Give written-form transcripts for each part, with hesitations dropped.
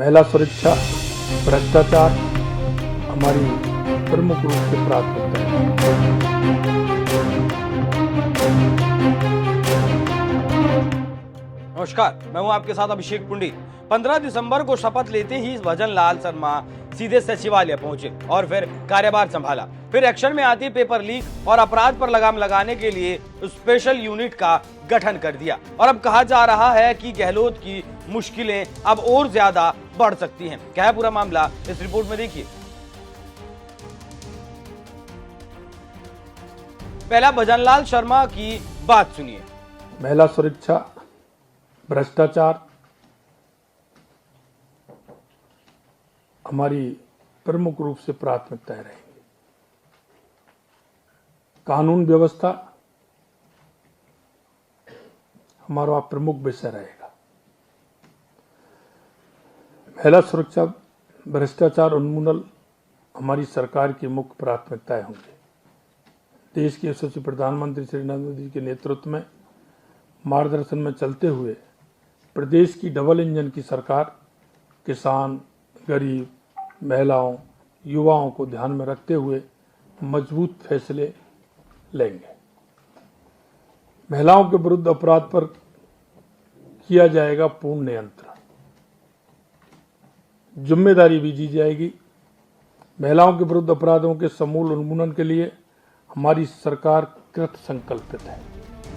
महिला सुरक्षा, भ्रष्टाचार हमारी प्रमुख रूप से प्राथमिकता है। नमस्कार, मैं हूं आपके साथ अभिषेक पुंडी। 15 दिसंबर को शपथ लेते ही भजनलाल शर्मा सीधे सचिवालय पहुंचे और फिर कार्यभार संभाला। फिर एक्शन में आती पेपर लीक और अपराध पर लगाम लगाने के लिए स्पेशल यूनिट का गठन कर दिया। और अब कहा जा रहा है कि गहलोत की मुश्किलें अब और ज्यादा बढ़ सकती हैं। क्या है पूरा मामला, इस रिपोर्ट में देखिए। पहला भजनलाल शर्मा की बात सुनिए। महिला सुरक्षा, भ्रष्टाचार हमारी प्रमुख रूप से प्राथमिकताएं रहेंगी। कानून व्यवस्था हमारा प्रमुख विषय रहेगा। महिला सुरक्षा, भ्रष्टाचार उन्मूलन हमारी सरकार की मुख्य प्राथमिकताएं होंगी। देश के यशस्वी प्रधानमंत्री श्री नरेंद्र मोदी के नेतृत्व में मार्गदर्शन में चलते हुए प्रदेश की डबल इंजन की सरकार किसान, गरीब, महिलाओं, युवाओं को ध्यान में रखते हुए मजबूत फैसले लेंगे। महिलाओं के विरुद्ध अपराध पर किया जाएगा पूर्ण नियंत्रण, जिम्मेदारी भी दी जाएगी। महिलाओं के विरुद्ध अपराधों के समूल उन्मूलन के लिए हमारी सरकार कृत संकल्पित है।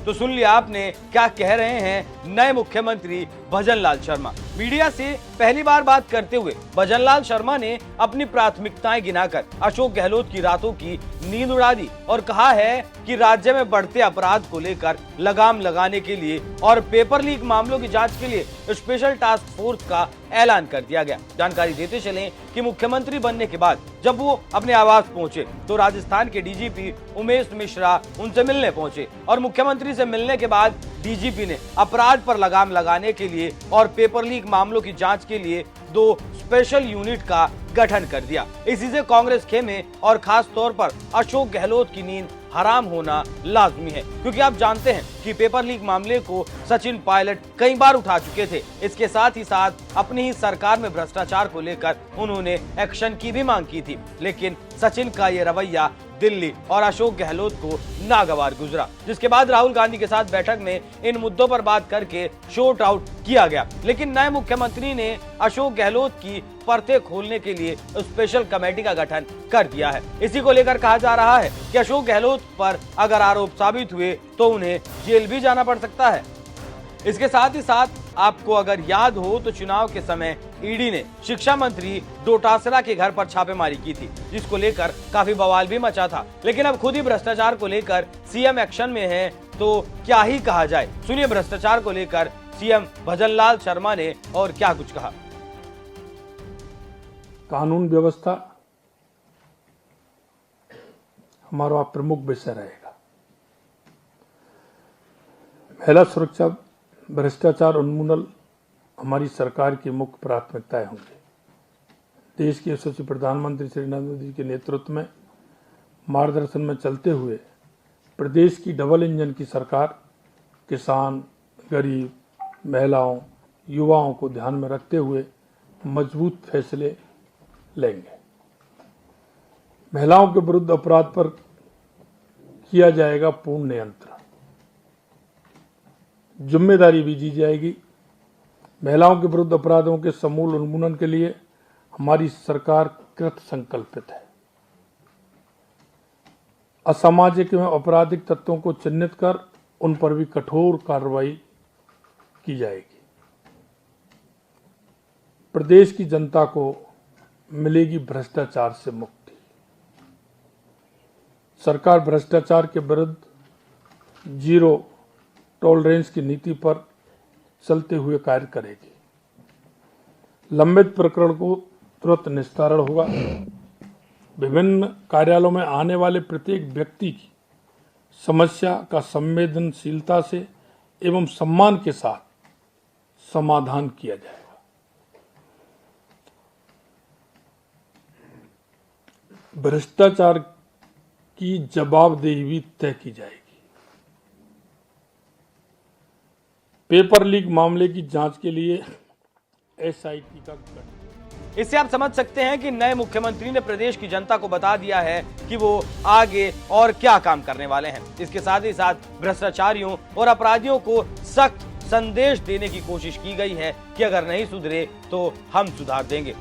तो सुन लिया आपने क्या कह रहे हैं नए मुख्यमंत्री भजनलाल शर्मा। मीडिया से पहली बार बात करते हुए भजनलाल शर्मा ने अपनी प्राथमिकताएं गिनाकर अशोक गहलोत की रातों की नींद उड़ा दी और कहा है कि राज्य में बढ़ते अपराध को लेकर लगाम लगाने के लिए और पेपर लीक मामलों की जांच के लिए स्पेशल टास्क फोर्स का ऐलान कर दिया गया। जानकारी देते चलें कि मुख्यमंत्री बनने के बाद जब वो अपने आवास पहुंचे तो राजस्थान के डीजीपी उमेश मिश्रा उनसे मिलने पहुंचे और मुख्यमंत्री से मिलने के बाद डीजीपी ने अपराध पर लगाम लगाने के लिए और पेपर लीक मामलों की जांच के लिए 2 स्पेशल यूनिट का गठन कर दिया। इसी से कांग्रेस खेमे और खास तौर पर अशोक गहलोत की नींद हराम होना लाजमी है, क्योंकि आप जानते हैं कि पेपर लीक मामले को सचिन पायलट कई बार उठा चुके थे। इसके साथ ही साथ अपनी ही सरकार में भ्रष्टाचार को लेकर उन्होंने एक्शन की भी मांग की थी, लेकिन सचिन का ये रवैया दिल्ली और अशोक गहलोत को नागवार गुजरा, जिसके बाद राहुल गांधी के साथ बैठक में इन मुद्दों पर बात करके शॉर्ट आउट किया गया। लेकिन नए मुख्यमंत्री ने अशोक गहलोत की परतें खोलने के लिए स्पेशल कमेटी का गठन कर दिया है। इसी को लेकर कहा जा रहा है कि अशोक गहलोत पर अगर आरोप साबित हुए तो उन्हें जेल भी जाना पड़ सकता है। इसके साथ ही साथ आपको अगर याद हो तो चुनाव के समय ईडी ने शिक्षा मंत्री डोटासरा के घर पर छापेमारी की थी, जिसको लेकर काफी बवाल भी मचा था। लेकिन अब खुद ही भ्रष्टाचार को लेकर सीएम एक्शन में है, तो क्या ही कहा जाए। सुनिए भ्रष्टाचार को लेकर सीएम भजनलाल शर्मा ने और क्या कुछ कहा। कानून व्यवस्था हमारा प्रमुख विषय रहेगा। महिला सुरक्षा, भ्रष्टाचार उन्मूलन हमारी सरकार की मुख्य प्राथमिकताएं होंगी। देश के यशस्वी प्रधानमंत्री श्री नरेंद्र मोदी के नेतृत्व में मार्गदर्शन में चलते हुए प्रदेश की डबल इंजन की सरकार किसान, गरीब, महिलाओं, युवाओं को ध्यान में रखते हुए मजबूत फैसले लेंगे। महिलाओं के विरुद्ध अपराध पर किया जाएगा पूर्ण नियंत्रण, जिम्मेदारी भी दी जाएगी। महिलाओं के विरुद्ध अपराधों के समूल उन्मूलन के लिए हमारी सरकार कृत संकल्पित है। असामाजिक एवं आपराधिक तत्वों को चिन्हित कर उन पर भी कठोर कार्रवाई की जाएगी। प्रदेश की जनता को मिलेगी भ्रष्टाचार से मुक्ति। सरकार भ्रष्टाचार के विरुद्ध जीरो टॉलरेंस की नीति पर चलते हुए कार्य करेगी। लंबित प्रकरण को तुरंत निस्तारण होगा। विभिन्न कार्यालयों में आने वाले प्रत्येक व्यक्ति की समस्या का संवेदनशीलता से एवं सम्मान के साथ समाधान किया जाएगा। भ्रष्टाचार की जवाबदेही भी तय की जाएगी। पेपर लीक मामले की जांच के लिए SIT का गठन। इससे आप समझ सकते हैं कि नए मुख्यमंत्री ने प्रदेश की जनता को बता दिया है कि वो आगे और क्या काम करने वाले हैं। इसके साथ ही साथ भ्रष्टाचारियों और अपराधियों को सख्त संदेश देने की कोशिश की गई है कि अगर नहीं सुधरे तो हम सुधार देंगे,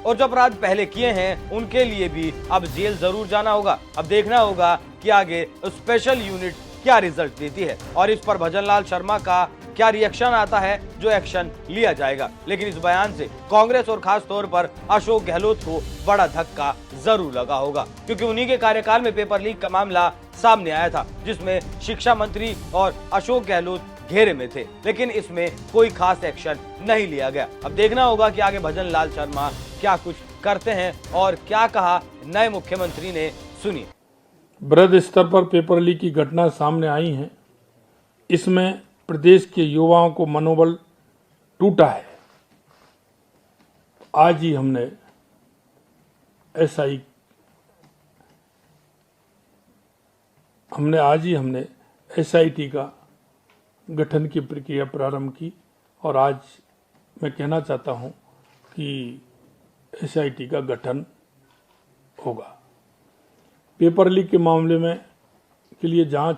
और जो अपराध पहले किए हैं उनके लिए भी अब जेल जरूर जाना होगा। अब देखना होगा कि आगे स्पेशल यूनिट क्या रिजल्ट देती है और इस पर भजनलाल शर्मा का क्या रिएक्शन आता है, जो एक्शन लिया जाएगा। लेकिन इस बयान से कांग्रेस और खास तौर पर अशोक गहलोत को बड़ा धक्का जरूर लगा होगा, क्योंकि उन्हीं के कार्यकाल में पेपर लीक का मामला सामने आया था, जिसमें शिक्षा मंत्री और अशोक गहलोत घेरे में थे, लेकिन इसमें कोई खास एक्शन नहीं लिया गया। अब देखना होगा कि आगे भजनलाल शर्मा क्या कुछ करते हैं और क्या कहा नए मुख्यमंत्री ने, सुनिए। बृहद स्तर पर पेपर लीक की घटना सामने आई है। इसमें प्रदेश के युवाओं को मनोबल टूटा है। आज ही हमने SIT का गठन की प्रक्रिया प्रारंभ की और आज मैं कहना चाहता हूं कि SIT का गठन होगा। पेपर लीक के मामले में के लिए जांच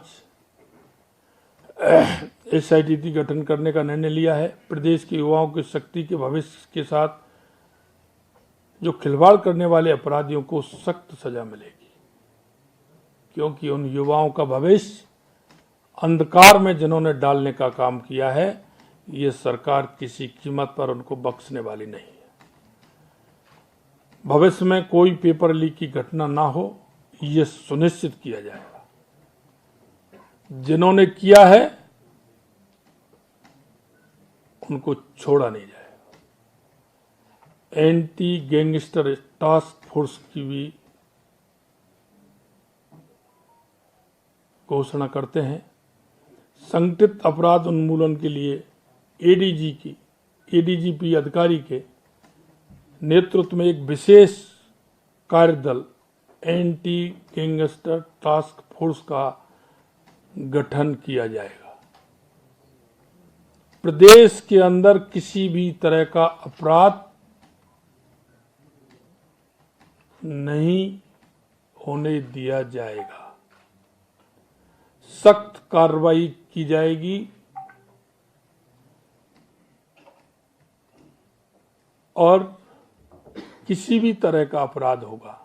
SIT गठन करने का निर्णय लिया है। प्रदेश के युवाओं की शक्ति के भविष्य के साथ जो खिलवाड़ करने वाले अपराधियों को सख्त सजा मिलेगी, क्योंकि उन युवाओं का भविष्य अंधकार में जिन्होंने डालने का काम किया है, ये सरकार किसी कीमत पर उनको बख्शने वाली नहीं है। भविष्य में कोई पेपर लीक की घटना ना हो, ये सुनिश्चित किया जाएगा। जिन्होंने किया है उनको छोड़ा नहीं जाएगा। एंटी गैंगस्टर टास्क फोर्स की भी घोषणा करते हैं। संगठित अपराध उन्मूलन के लिए ADGP अधिकारी के नेतृत्व में एक विशेष कार्यदल एंटी गैंगस्टर टास्क फोर्स का गठन किया जाएगा। प्रदेश के अंदर किसी भी तरह का अपराध नहीं होने दिया जाएगा। सख्त कार्रवाई की जाएगी और किसी भी तरह का अपराध होगा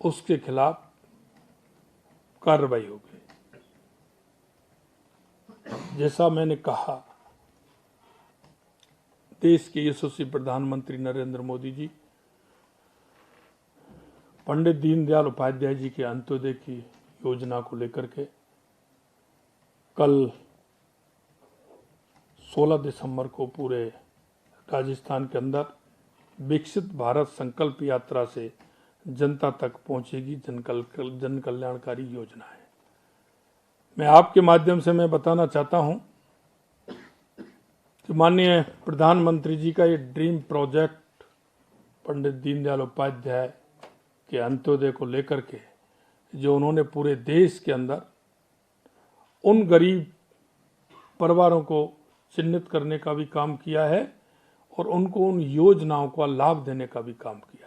उसके खिलाफ कार्रवाई होगी। जैसा मैंने कहा, देश के यशस्वी प्रधानमंत्री नरेंद्र मोदी जी पंडित दीनदयाल उपाध्याय जी के अंत्योदय की योजना को लेकर के कल 16 दिसंबर को पूरे राजस्थान के अंदर विकसित भारत संकल्प यात्रा से जनता तक पहुंचेगी जन कल्याणकारी योजना है। मैं आपके माध्यम से मैं बताना चाहता हूं कि माननीय प्रधानमंत्री जी का ये ड्रीम प्रोजेक्ट पंडित दीनदयाल उपाध्याय के अंत्योदय को लेकर के जो उन्होंने पूरे देश के अंदर उन गरीब परिवारों को चिन्हित करने का भी काम किया है और उनको उन योजनाओं का लाभ देने का भी काम किया है।